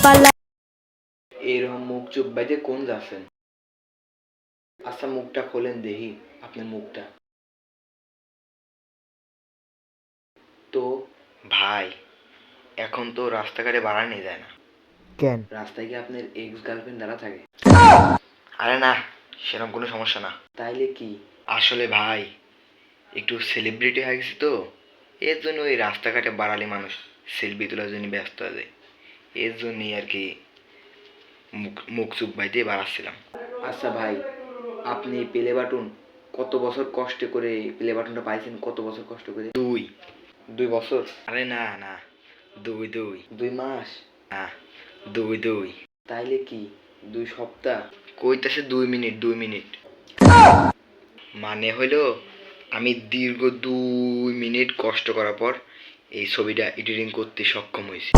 পালা। এরকম মুখ চুপ বাইতে কোন যাচ্ছেন? আচ্ছা মুখটা খোলেন দেখি আপনার মুখটা। তো ভাই, এখন তো রাস্তাঘাটে বাড়া নিয়ে যায় না। কেন? রাস্তায় কি আপনার এক্স গার্লফ্রেন্ড দ্বারা থাকে? আরে না, সেরকম কোনো সমস্যা না। তাইলে কি? আসলে ভাই, একটু সেলিব্রিটি হয়ে গেছি তো, এর জন্য ওই রাস্তাঘাটে বাড়ালে মানুষ সেলফি তোলার জন্য ব্যস্ত হয়ে যায়। এর জন্যই আর কি মুখ মুখ চুপ বাইতে বাড়াচ্ছিলাম। আচ্ছা ভাই, আপনি প্লে বাটন কত বছর কষ্ট করে প্লে বাটনটা পাইছেন? কত বছর কষ্ট করে? 2 বছর? আরে না না, 2 মাস? না, 2 তাইলে কি 2 সপ্তাহ? কইতাছে 2 মিনিট 2 মিনিট। মানে হইলো আমি দীর্ঘ 2 মিনিট কষ্ট করার পর এই ছবিটা এডিটিং করতে সক্ষম হয়েছি।